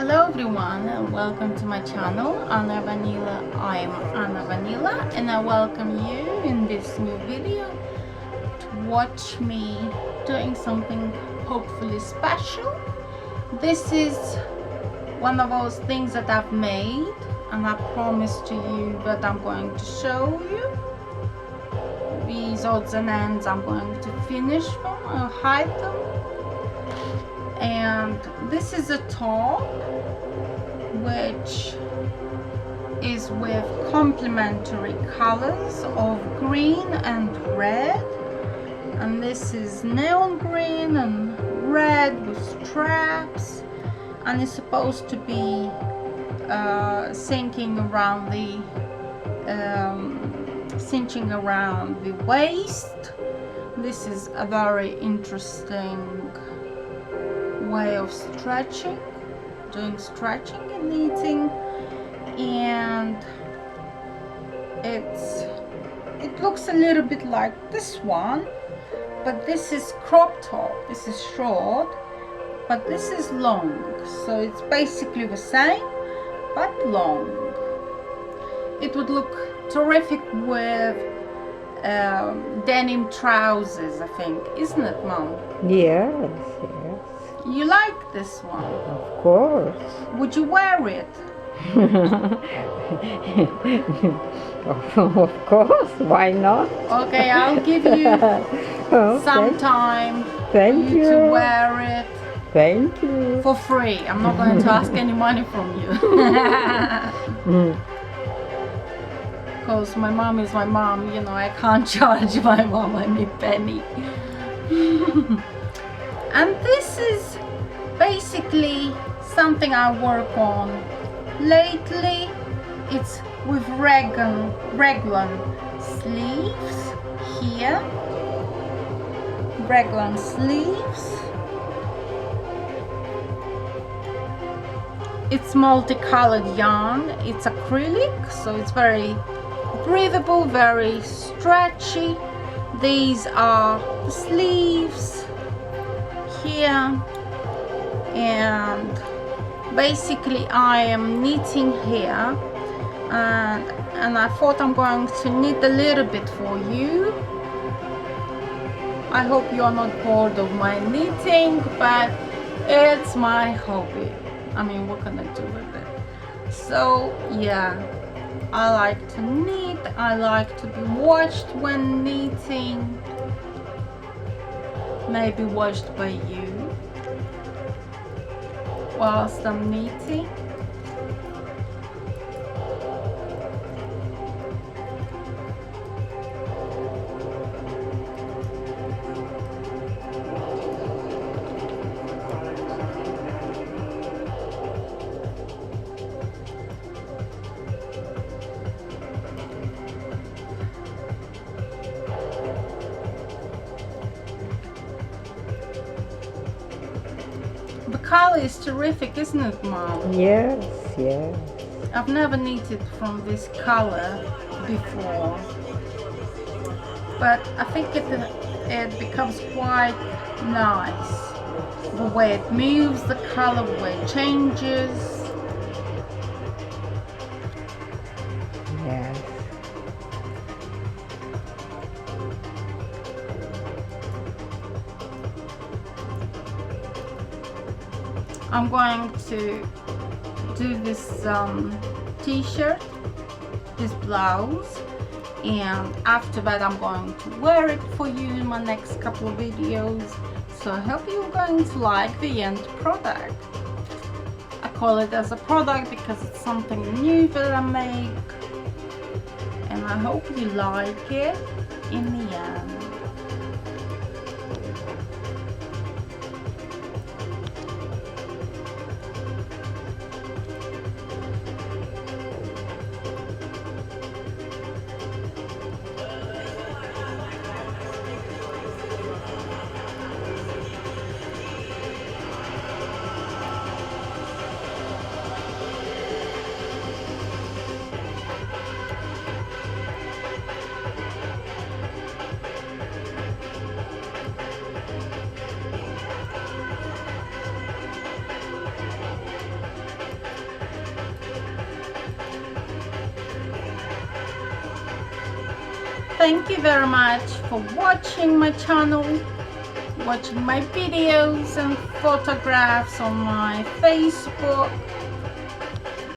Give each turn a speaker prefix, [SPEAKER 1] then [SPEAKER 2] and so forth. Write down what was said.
[SPEAKER 1] Hello everyone and welcome to my channel Anna Vanila. I am Anna Vanila and I welcome you in this new video to watch me doing something hopefully special. This is one of those things that I've made and I promised to you that I'm going to show you. These odds and ends I'm going to finish them, I'll hide them. And this is a top which is with complementary colors of green and red, and this is neon green and red with straps, and it's supposed to be cinching around the waist. This is a very interesting way of stretching, doing stretching and knitting, and it looks a little bit like this one, but this is crop top. This is short, but this is long, so it's basically the same but long. It would look terrific with denim trousers, I think, isn't it, Mom?
[SPEAKER 2] Yes, yes.
[SPEAKER 1] You like this one?
[SPEAKER 2] Of course.
[SPEAKER 1] Would you wear it?
[SPEAKER 2] Of course, why not?
[SPEAKER 1] Okay, I'll give you some time for you to wear it.
[SPEAKER 2] Thank you.
[SPEAKER 1] For free. I'm not going to ask any money from you. Because my mom is my mom, you know, I can't charge my mom any penny. And this is basically something I work on lately. It's with raglan sleeves here. Raglan sleeves. It's multicolored yarn. It's acrylic, so it's very breathable, very stretchy. These are the sleeves here, and basically I am knitting here, and I thought I'm going to knit a little bit for you. I hope you're not bored of my knitting, but it's my hobby. I mean, what can I do with it? So yeah, I like to knit. I like to be watched when knitting. Maybe watched by you whilst I'm knitting. The color is terrific, isn't it, Mom?
[SPEAKER 2] Yes, yes.
[SPEAKER 1] I've never knitted from this color before, but I think it becomes quite nice. The way it moves, the color, the way it changes.
[SPEAKER 2] Yes.
[SPEAKER 1] I'm going to do this t-shirt, this blouse, and after that I'm going to wear it for you in my next couple of videos. So I hope you're going to like the end product. I call it as a product because it's something new that I make, and I hope you like it in the end. thank you very much for watching my channel, watching my videos and photographs on my Facebook